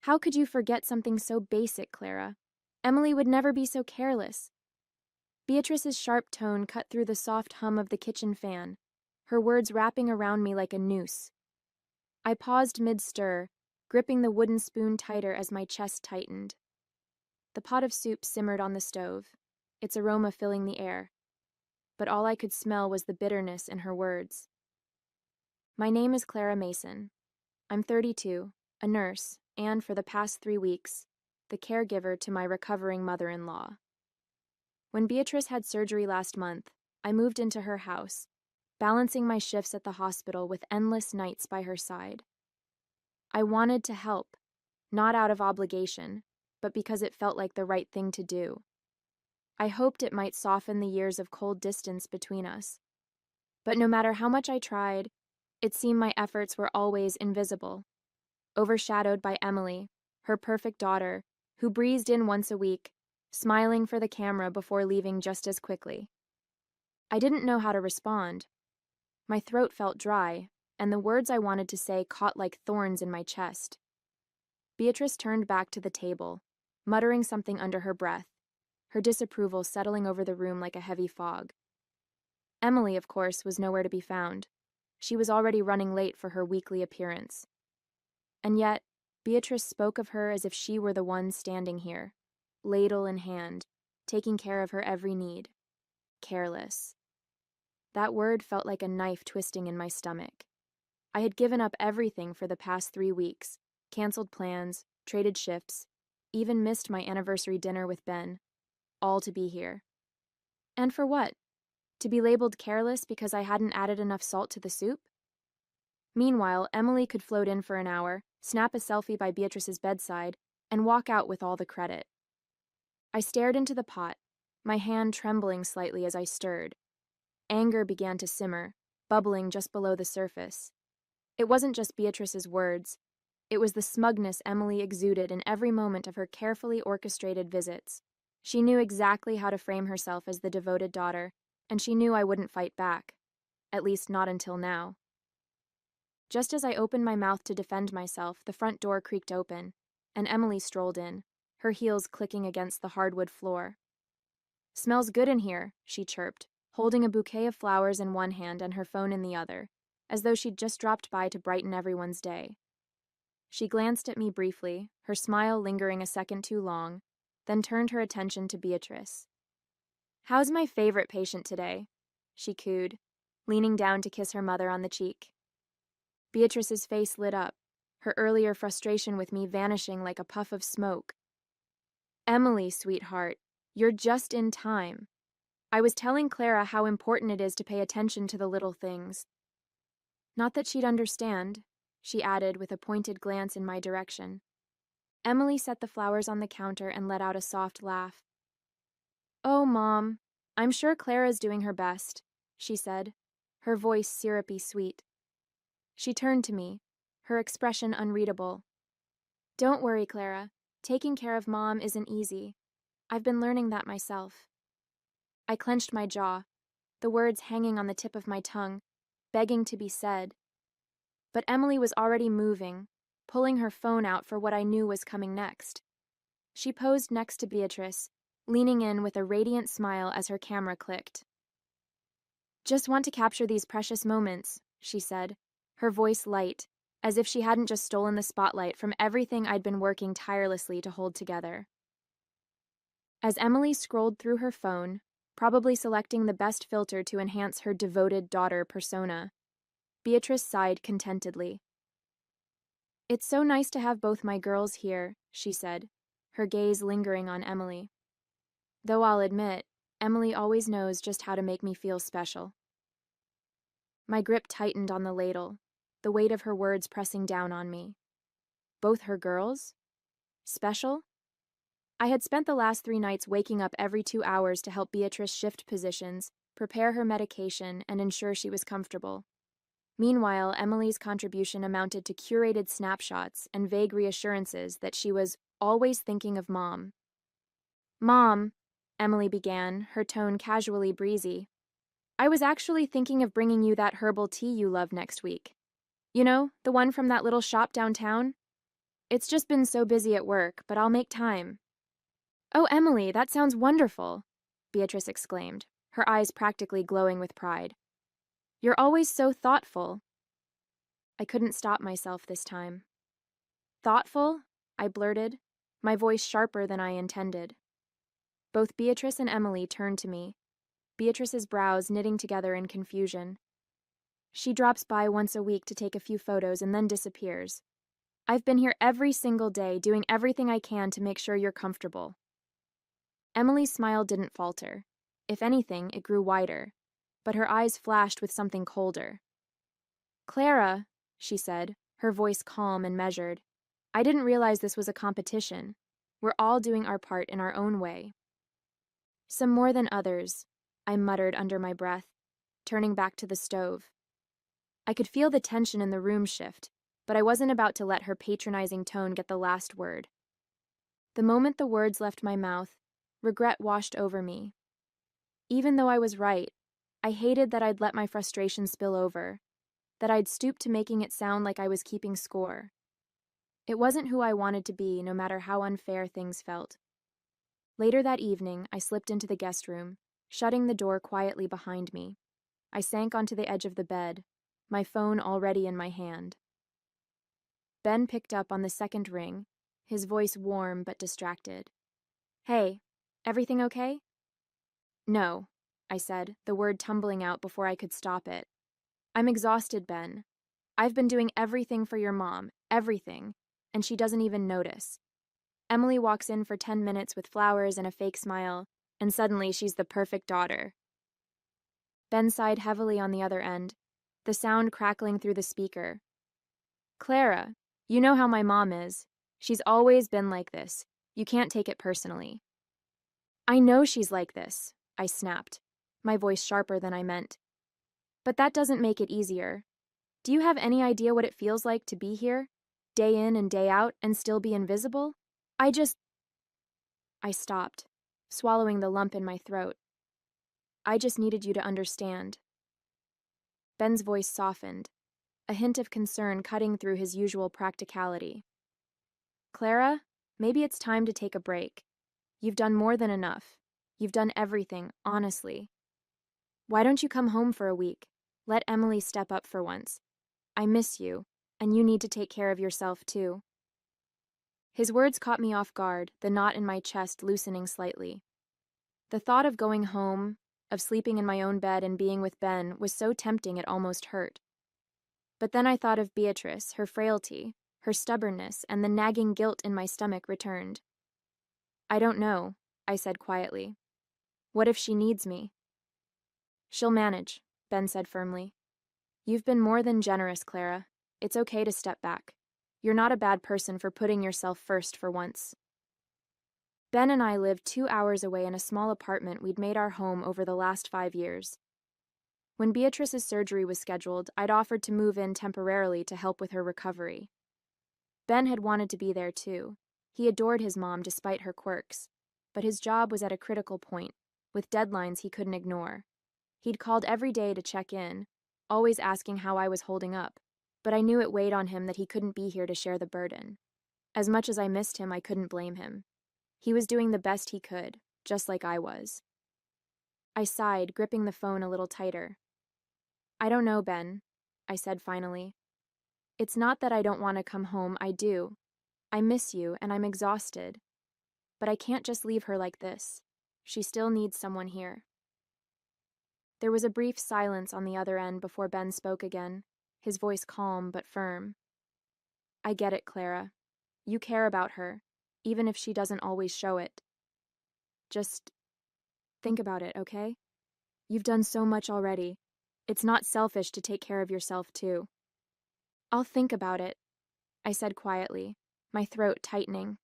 How could you forget something so basic, Clara? Emily would never be so careless. Beatrice's sharp tone cut through the soft hum of the kitchen fan, her words wrapping around me like a noose. I paused mid-stir, gripping the wooden spoon tighter as my chest tightened. The pot of soup simmered on the stove, its aroma filling the air, but all I could smell was the bitterness in her words. My name is Clara Mason. I'm 32, a nurse, and for the past 3 weeks, the caregiver to my recovering mother-in-law. When Beatrice had surgery last month, I moved into her house, balancing my shifts at the hospital with endless nights by her side. I wanted to help, not out of obligation, but because it felt like the right thing to do. I hoped it might soften the years of cold distance between us. But no matter how much I tried, it seemed my efforts were always invisible, overshadowed by Emily, her perfect daughter, who breezed in once a week, smiling for the camera before leaving just as quickly. I didn't know how to respond. My throat felt dry, and the words I wanted to say caught like thorns in my chest. Beatrice turned back to the table, muttering something under her breath, her disapproval settling over the room like a heavy fog. Emily, of course, was nowhere to be found. She was already running late for her weekly appearance. And yet, Beatrice spoke of her as if she were the one standing here, ladle in hand, taking care of her every need. Careless. That word felt like a knife twisting in my stomach. I had given up everything for the past 3 weeks, canceled plans, traded shifts, even missed my anniversary dinner with Ben, all to be here. And for what? To be labeled careless because I hadn't added enough salt to the soup? Meanwhile, Emily could float in for an hour, snap a selfie by Beatrice's bedside, and walk out with all the credit. I stared into the pot, my hand trembling slightly as I stirred. Anger began to simmer, bubbling just below the surface. It wasn't just Beatrice's words. It was the smugness Emily exuded in every moment of her carefully orchestrated visits. She knew exactly how to frame herself as the devoted daughter, and she knew I wouldn't fight back. At least not until now. Just as I opened my mouth to defend myself, the front door creaked open, and Emily strolled in, her heels clicking against the hardwood floor. "Smells good in here," she chirped, holding a bouquet of flowers in one hand and her phone in the other, as though she'd just dropped by to brighten everyone's day. She glanced at me briefly, her smile lingering a second too long, then turned her attention to Beatrice. "How's my favorite patient today?" she cooed, leaning down to kiss her mother on the cheek. Beatrice's face lit up, her earlier frustration with me vanishing like a puff of smoke. "Emily, sweetheart, you're just in time. I was telling Clara how important it is to pay attention to the little things." Not that she'd understand, she added with a pointed glance in my direction. Emily set the flowers on the counter and let out a soft laugh. "Oh, Mom, I'm sure Clara's doing her best," she said, her voice syrupy sweet. She turned to me, her expression unreadable. "Don't worry, Clara. Taking care of Mom isn't easy. I've been learning that myself." I clenched my jaw, the words hanging on the tip of my tongue, begging to be said. But Emily was already moving, pulling her phone out for what I knew was coming next. She posed next to Beatrice, leaning in with a radiant smile as her camera clicked. "Just want to capture these precious moments," she said, her voice light, as if she hadn't just stolen the spotlight from everything I'd been working tirelessly to hold together. As Emily scrolled through her phone, probably selecting the best filter to enhance her devoted daughter persona, Beatrice sighed contentedly. "It's so nice to have both my girls here," she said, her gaze lingering on Emily. Though I'll admit, Emily always knows just how to make me feel special. My grip tightened on the ladle, the weight of her words pressing down on me. Both her girls? Special? I had spent the last 3 nights waking up every 2 hours to help Beatrice shift positions, prepare her medication, and ensure she was comfortable. Meanwhile, Emily's contribution amounted to curated snapshots and vague reassurances that she was always thinking of Mom. "Mom," Emily began, her tone casually breezy, "I was actually thinking of bringing you that herbal tea you love next week. You know, the one from that little shop downtown? It's just been so busy at work, but I'll make time. Oh, Emily, that sounds wonderful, Beatrice exclaimed, her eyes practically glowing with pride. You're always so thoughtful. I couldn't stop myself this time. Thoughtful? I blurted, my voice sharper than I intended. Both Beatrice and Emily turned to me, Beatrice's brows knitting together in confusion. She drops by once a week to take a few photos and then disappears. I've been here every single day, doing everything I can to make sure you're comfortable. Emily's smile didn't falter. If anything, it grew wider, but her eyes flashed with something colder. Clara, she said, her voice calm and measured. I didn't realize this was a competition. We're all doing our part in our own way. Some more than others, I muttered under my breath, turning back to the stove. I could feel the tension in the room shift, but I wasn't about to let her patronizing tone get the last word. The moment the words left my mouth, regret washed over me. Even though I was right, I hated that I'd let my frustration spill over, that I'd stooped to making it sound like I was keeping score. It wasn't who I wanted to be, no matter how unfair things felt. Later that evening, I slipped into the guest room, shutting the door quietly behind me. I sank onto the edge of the bed, my phone already in my hand. Ben picked up on the second ring, his voice warm but distracted. Hey, everything okay? No, I said, the word tumbling out before I could stop it. I'm exhausted, Ben. I've been doing everything for your mom, everything, and she doesn't even notice. Emily walks in for 10 minutes with flowers and a fake smile, and suddenly she's the perfect daughter. Ben sighed heavily on the other end, the sound crackling through the speaker. Clara, you know how my mom is. She's always been like this. You can't take it personally. I know she's like this, I snapped, my voice sharper than I meant. But that doesn't make it easier. Do you have any idea what it feels like to be here, day in and day out, and still be invisible? I stopped, swallowing the lump in my throat. I just needed you to understand. Ben's voice softened, a hint of concern cutting through his usual practicality. Clara, maybe it's time to take a break. You've done more than enough. You've done everything, honestly. Why don't you come home for a week? Let Emily step up for once. I miss you, and you need to take care of yourself too. His words caught me off guard, the knot in my chest loosening slightly. The thought of going home, of sleeping in my own bed and being with Ben was so tempting it almost hurt. But then I thought of Beatrice, her frailty, her stubbornness, and the nagging guilt in my stomach returned. I don't know, I said quietly. What if she needs me? She'll manage, Ben said firmly. You've been more than generous, Clara. It's okay to step back. You're not a bad person for putting yourself first for once. Ben and I lived 2 hours away in a small apartment we'd made our home over the last 5 years. When Beatrice's surgery was scheduled, I'd offered to move in temporarily to help with her recovery. Ben had wanted to be there too. He adored his mom despite her quirks, but his job was at a critical point, with deadlines he couldn't ignore. He'd called every day to check in, always asking how I was holding up, but I knew it weighed on him that he couldn't be here to share the burden. As much as I missed him, I couldn't blame him. He was doing the best he could, just like I was. I sighed, gripping the phone a little tighter. I don't know, Ben, I said finally. It's not that I don't want to come home, I do. I miss you, and I'm exhausted. But I can't just leave her like this. She still needs someone here. There was a brief silence on the other end before Ben spoke again, his voice calm but firm. I get it, Clara. You care about her, even if she doesn't always show it. Just think about it, okay? You've done so much already. It's not selfish to take care of yourself, too. I'll think about it, I said quietly, my throat tightening.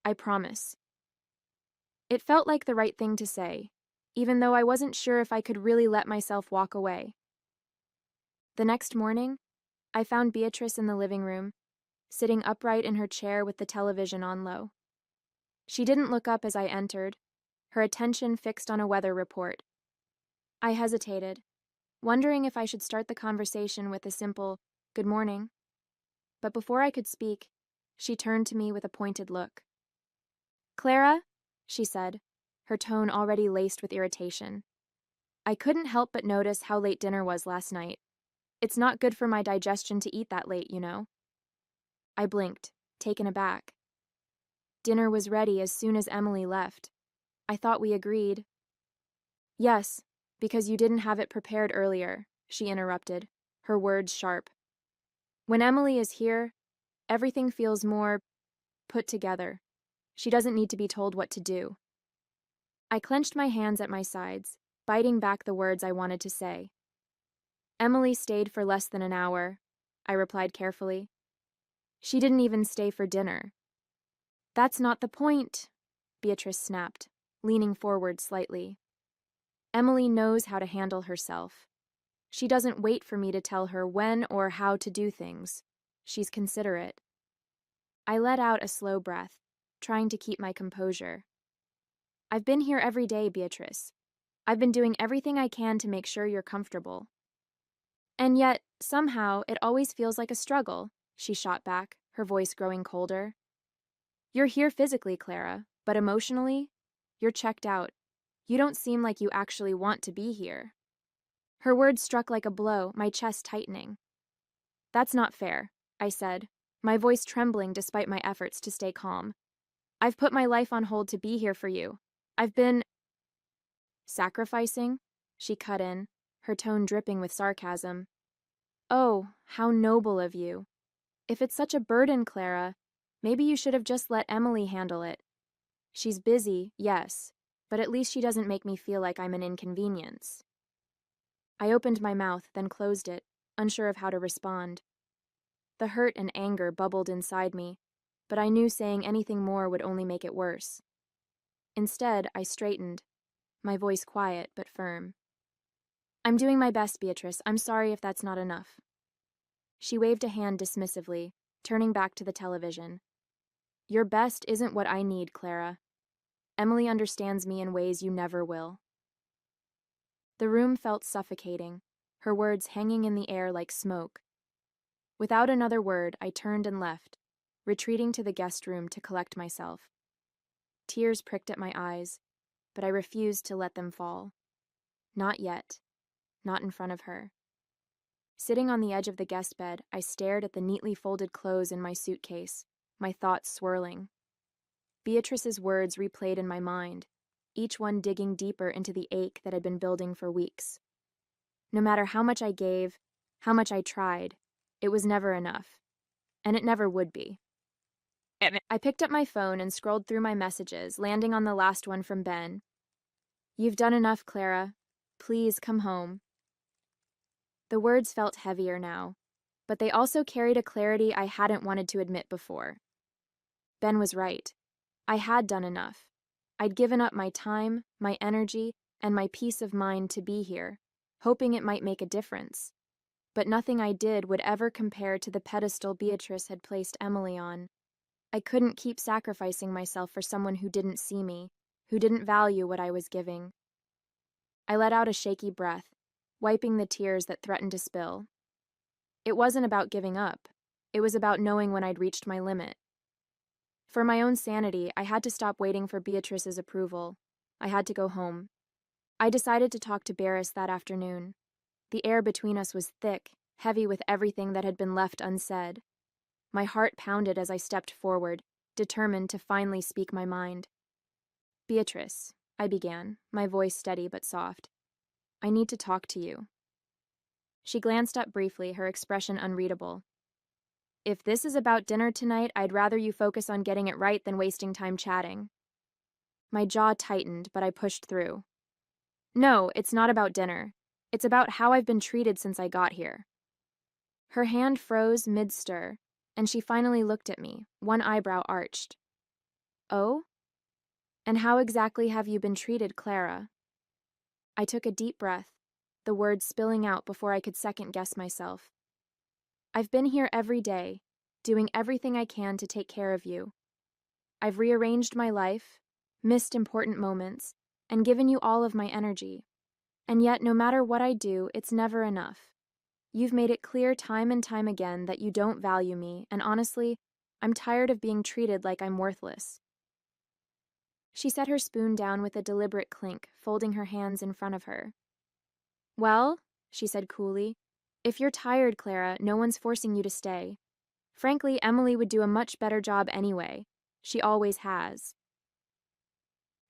I promise. It felt like the right thing to say, even though I wasn't sure if I could really let myself walk away. The next morning, I found Beatrice in the living room, sitting upright in her chair with the television on low. She didn't look up as I entered, her attention fixed on a weather report. I hesitated, wondering if I should start the conversation with a simple, "Good morning." But before I could speak, She turned to me with a pointed look. Clara, she said, her tone already laced with irritation. I couldn't help but notice how late dinner was last night. It's not good for my digestion to eat that late, you know. I blinked, taken aback. Dinner was ready as soon as Emily left. I thought we agreed. Yes, because you didn't have it prepared earlier, she interrupted, her words sharp. When Emily is here, everything feels more put together. She doesn't need to be told what to do. I clenched my hands at my sides, biting back the words I wanted to say. Emily stayed for less than an hour, I replied carefully. She didn't even stay for dinner. That's not the point, Beatrice snapped, leaning forward slightly. Emily knows how to handle herself. She doesn't wait for me to tell her when or how to do things. She's considerate. I let out a slow breath, trying to keep my composure. I've been here every day, Beatrice. I've been doing everything I can to make sure you're comfortable. And yet, somehow, it always feels like a struggle, she shot back, her voice growing colder. You're here physically, Clara, but emotionally, you're checked out. You don't seem like you actually want to be here. Her words struck like a blow, my chest tightening. That's not fair, I said, my voice trembling despite my efforts to stay calm. I've put my life on hold to be here for you. I've been... Sacrificing? She cut in, her tone dripping with sarcasm. Oh, how noble of you. If it's such a burden, Clara, maybe you should have just let Emily handle it. She's busy, yes, but at least she doesn't make me feel like I'm an inconvenience. I opened my mouth, then closed it, unsure of how to respond. The hurt and anger bubbled inside me, but I knew saying anything more would only make it worse. Instead, I straightened, my voice quiet but firm. I'm doing my best, Beatrice. I'm sorry if that's not enough. She waved a hand dismissively, turning back to the television. Your best isn't what I need, Clara. Emily understands me in ways you never will. The room felt suffocating, her words hanging in the air like smoke. Without another word, I turned and left, retreating to the guest room to collect myself. Tears pricked at my eyes, but I refused to let them fall. Not yet. Not in front of her. Sitting on the edge of the guest bed, I stared at the neatly folded clothes in my suitcase, my thoughts swirling. Beatrice's words replayed in my mind, each one digging deeper into the ache that had been building for weeks. No matter how much I gave, how much I tried, it was never enough. And it never would be. I picked up my phone and scrolled through my messages, landing on the last one from Ben. You've done enough, Clara. Please come home. The words felt heavier now, but they also carried a clarity I hadn't wanted to admit before. Ben was right. I had done enough. I'd given up my time, my energy, and my peace of mind to be here, hoping it might make a difference. But nothing I did would ever compare to the pedestal Beatrice had placed Emily on. I couldn't keep sacrificing myself for someone who didn't see me, who didn't value what I was giving. I let out a shaky breath, wiping the tears that threatened to spill. It wasn't about giving up. It was about knowing when I'd reached my limit. For my own sanity, I had to stop waiting for Beatrice's approval. I had to go home. I decided to talk to Barris that afternoon. The air between us was thick, heavy with everything that had been left unsaid. My heart pounded as I stepped forward, determined to finally speak my mind. Beatrice, I began, my voice steady but soft. I need to talk to you. She glanced up briefly, her expression unreadable. If this is about dinner tonight, I'd rather you focus on getting it right than wasting time chatting. My jaw tightened, but I pushed through. No, it's not about dinner. It's about how I've been treated since I got here. Her hand froze mid-stir, and she finally looked at me, one eyebrow arched. Oh? And how exactly have you been treated, Clara? I took a deep breath, the words spilling out before I could second-guess myself. I've been here every day, doing everything I can to take care of you. I've rearranged my life, missed important moments, and given you all of my energy. And yet, no matter what I do, it's never enough. You've made it clear time and time again that you don't value me, and honestly, I'm tired of being treated like I'm worthless. She set her spoon down with a deliberate clink, folding her hands in front of her. Well, she said coolly, if you're tired, Clara, no one's forcing you to stay. Frankly, Emily would do a much better job anyway. She always has.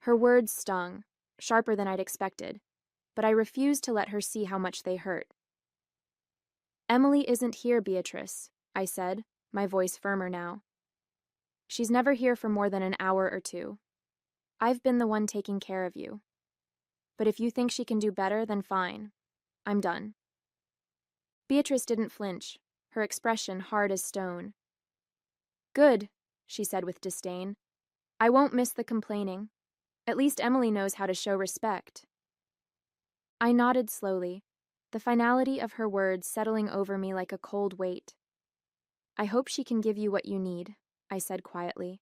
Her words stung, sharper than I'd expected, but I refused to let her see how much they hurt. Emily isn't here, Beatrice, I said, my voice firmer now. She's never here for more than an hour or two. I've been the one taking care of you. But if you think she can do better, then fine. I'm done. Beatrice didn't flinch, her expression hard as stone. Good, she said with disdain. I won't miss the complaining. At least Emily knows how to show respect. I nodded slowly, the finality of her words settling over me like a cold weight. I hope she can give you what you need, I said quietly,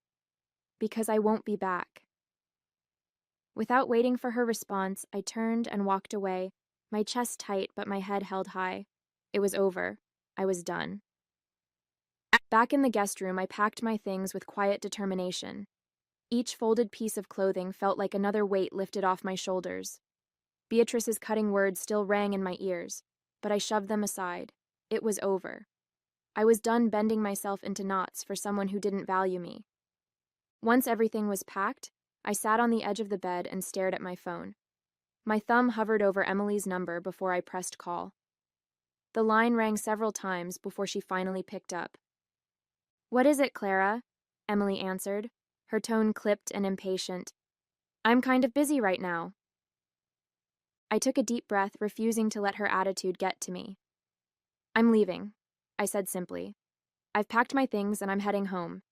because I won't be back. Without waiting for her response, I turned and walked away, my chest tight but my head held high. It was over. I was done. Back in the guest room, I packed my things with quiet determination. Each folded piece of clothing felt like another weight lifted off my shoulders. Beatrice's cutting words still rang in my ears, but I shoved them aside. It was over. I was done bending myself into knots for someone who didn't value me. Once everything was packed, I sat on the edge of the bed and stared at my phone. My thumb hovered over Emily's number before I pressed call. The line rang several times before she finally picked up. What is it, Clara? Emily answered, her tone clipped and impatient. I'm kind of busy right now. I took a deep breath, refusing to let her attitude get to me. I'm leaving, I said simply. I've packed my things and I'm heading home.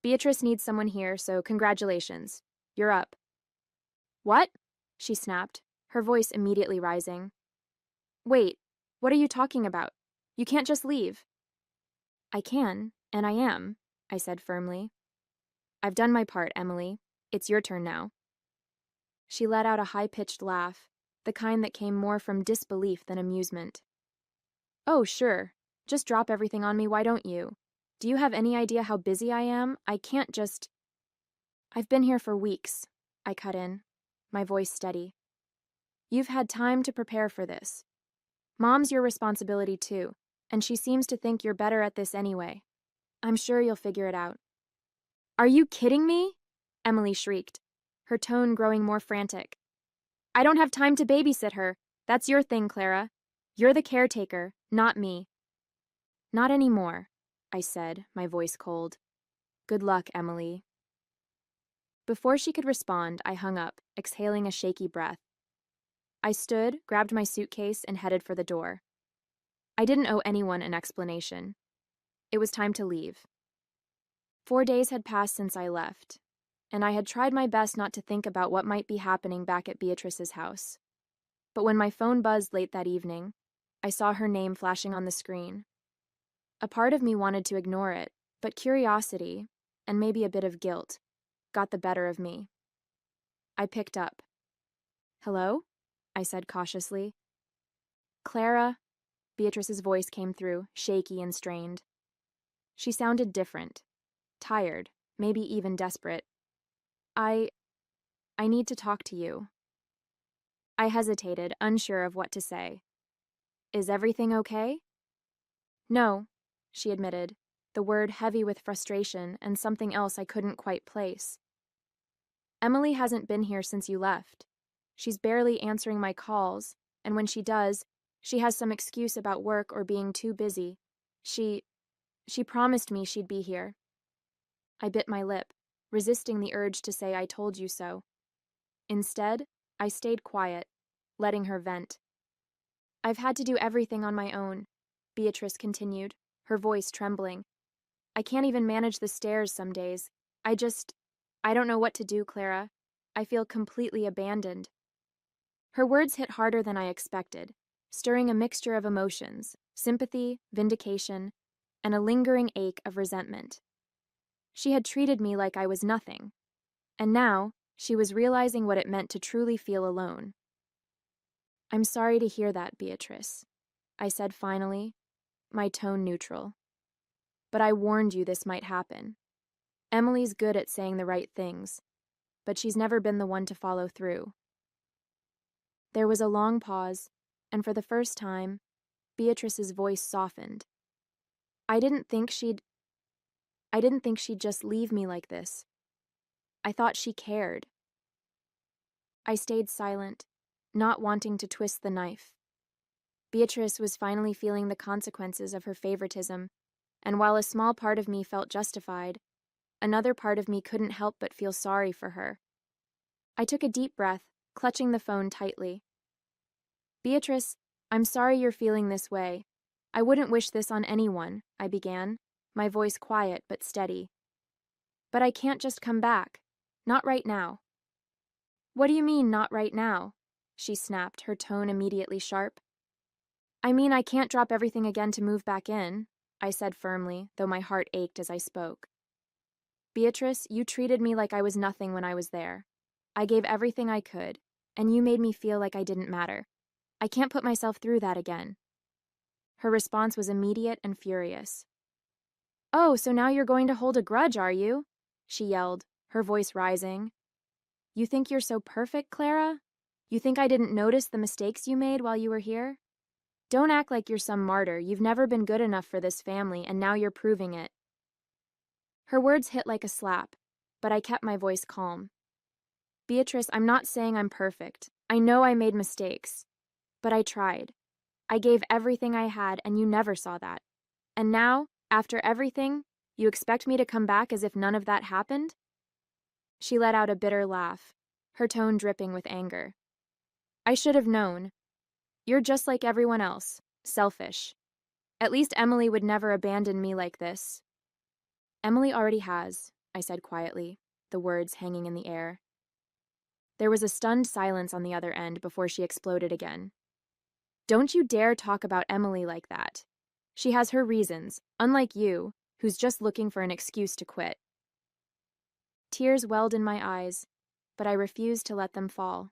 Beatrice needs someone here, so congratulations. You're up. What? She snapped, her voice immediately rising. Wait, what are you talking about? You can't just leave. I can, and I am, I said firmly. I've done my part, Emily. It's your turn now. She let out a high-pitched laugh, the kind that came more from disbelief than amusement. Oh, sure. Just drop everything on me, why don't you? Do you have any idea how busy I am? I can't just... I've been here for weeks, I cut in, my voice steady. You've had time to prepare for this. Mom's your responsibility too, and she seems to think you're better at this anyway. I'm sure you'll figure it out. Are you kidding me? Emily shrieked, her tone growing more frantic. I don't have time to babysit her. That's your thing, Clara. You're the caretaker, not me. Not anymore, I said, my voice cold. Good luck, Emily. Before she could respond, I hung up, exhaling a shaky breath. I stood, grabbed my suitcase, and headed for the door. I didn't owe anyone an explanation. It was time to leave. 4 days had passed since I left, and I had tried my best not to think about what might be happening back at Beatrice's house. But when my phone buzzed late that evening, I saw her name flashing on the screen. A part of me wanted to ignore it, but curiosity, and maybe a bit of guilt, got the better of me. I picked up. Hello? I said cautiously. Clara, Beatrice's voice came through, shaky and strained. She sounded different, tired, maybe even desperate. I need to talk to you. I hesitated, unsure of what to say. Is everything okay? No, she admitted, the word heavy with frustration and something else I couldn't quite place. Emily hasn't been here since you left. She's barely answering my calls, and when she does, she has some excuse about work or being too busy. She promised me she'd be here. I bit my lip, resisting the urge to say I told you so. Instead, I stayed quiet, letting her vent. I've had to do everything on my own, Beatrice continued, her voice trembling. I can't even manage the stairs some days. I don't know what to do, Clara. I feel completely abandoned. Her words hit harder than I expected, stirring a mixture of emotions, sympathy, vindication, and a lingering ache of resentment. She had treated me like I was nothing, and now she was realizing what it meant to truly feel alone. I'm sorry to hear that, Beatrice, I said finally, my tone neutral. But I warned you this might happen. Emily's good at saying the right things, but she's never been the one to follow through. There was a long pause, and for the first time, Beatrice's voice softened. I didn't think she'd just leave me like this. I thought she cared. I stayed silent, not wanting to twist the knife. Beatrice was finally feeling the consequences of her favoritism, and while a small part of me felt justified, another part of me couldn't help but feel sorry for her. I took a deep breath, clutching the phone tightly. Beatrice, I'm sorry you're feeling this way. I wouldn't wish this on anyone, I began, my voice quiet but steady. But I can't just come back. Not right now. What do you mean, not right now? She snapped, her tone immediately sharp. I mean, I can't drop everything again to move back in, I said firmly, though my heart ached as I spoke. Beatrice, you treated me like I was nothing when I was there. I gave everything I could, and you made me feel like I didn't matter. I can't put myself through that again. Her response was immediate and furious. Oh, so now you're going to hold a grudge, are you? She yelled, her voice rising. You think you're so perfect, Clara? You think I didn't notice the mistakes you made while you were here? Don't act like you're some martyr. You've never been good enough for this family, and now you're proving it. Her words hit like a slap, but I kept my voice calm. Beatrice, I'm not saying I'm perfect. I know I made mistakes. But I tried. I gave everything I had, and you never saw that. And now, after everything, you expect me to come back as if none of that happened? She let out a bitter laugh, her tone dripping with anger. I should have known. You're just like everyone else, selfish. At least Emily would never abandon me like this. Emily already has, I said quietly, the words hanging in the air. There was a stunned silence on the other end before she exploded again. Don't you dare talk about Emily like that. She has her reasons, unlike you, who's just looking for an excuse to quit. Tears welled in my eyes, but I refused to let them fall.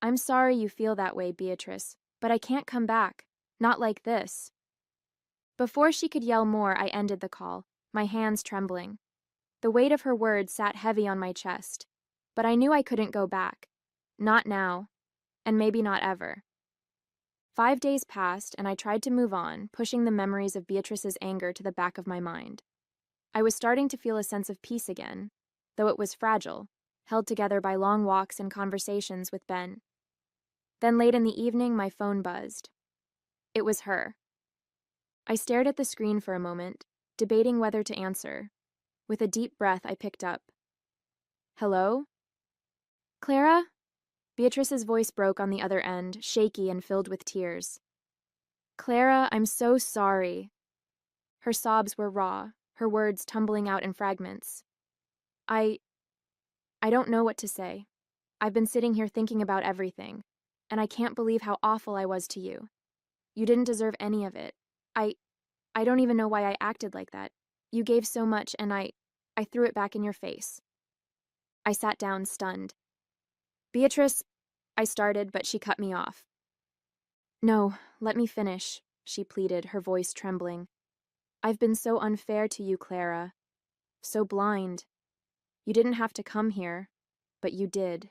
I'm sorry you feel that way, Beatrice, but I can't come back. Not like this. Before she could yell more, I ended the call, my hands trembling. The weight of her words sat heavy on my chest, but I knew I couldn't go back. Not now, and maybe not ever. 5 days passed, and I tried to move on, pushing the memories of Beatrice's anger to the back of my mind. I was starting to feel a sense of peace again, though it was fragile, held together by long walks and conversations with Ben. Then late in the evening, my phone buzzed. It was her. I stared at the screen for a moment, debating whether to answer. With a deep breath, I picked up. Hello? Clara? Beatrice's voice broke on the other end, shaky and filled with tears. Clara, I'm so sorry. Her sobs were raw, her words tumbling out in fragments. I don't know what to say. I've been sitting here thinking about everything, and I can't believe how awful I was to you. You didn't deserve any of it. I don't even know why I acted like that. You gave so much, and I threw it back in your face. I sat down, stunned. Beatrice, I started, but she cut me off. No, let me finish, she pleaded, her voice trembling. I've been so unfair to you, Clara. So blind. You didn't have to come here, but you did.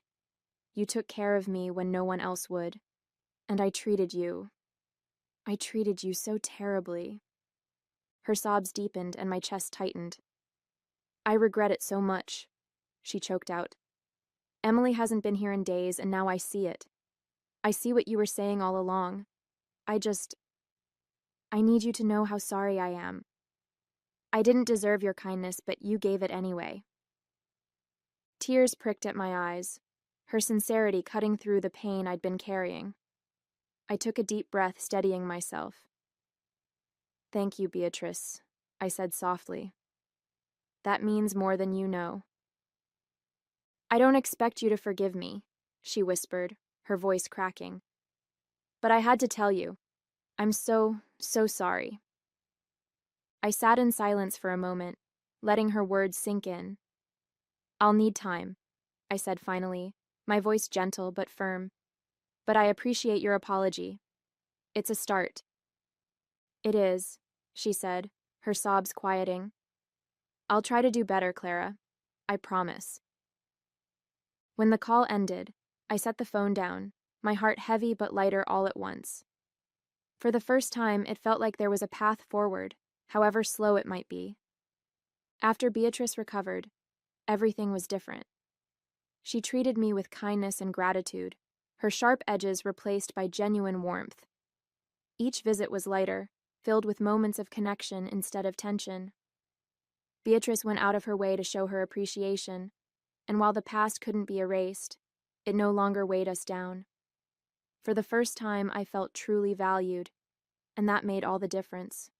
You took care of me when no one else would. And I treated you so terribly. Her sobs deepened and my chest tightened. I regret it so much, she choked out. Emily hasn't been here in days, and now I see it. I see what you were saying all along. I need you to know how sorry I am. I didn't deserve your kindness, but you gave it anyway. Tears pricked at my eyes, her sincerity cutting through the pain I'd been carrying. I took a deep breath, steadying myself. Thank you, Beatrice, I said softly. That means more than you know. I don't expect you to forgive me, she whispered, her voice cracking. But I had to tell you. I'm so sorry. I sat in silence for a moment, letting her words sink in. I'll need time, I said finally, my voice gentle but firm. But I appreciate your apology. It's a start. It is, she said, her sobs quieting. I'll try to do better, Clara. I promise. When the call ended, I set the phone down, my heart heavy but lighter all at once. For the first time, it felt like there was a path forward, however slow it might be. After Beatrice recovered, everything was different. She treated me with kindness and gratitude, her sharp edges replaced by genuine warmth. Each visit was lighter, filled with moments of connection instead of tension. Beatrice went out of her way to show her appreciation, and while the past couldn't be erased, it no longer weighed us down. For the first time, I felt truly valued, and that made all the difference.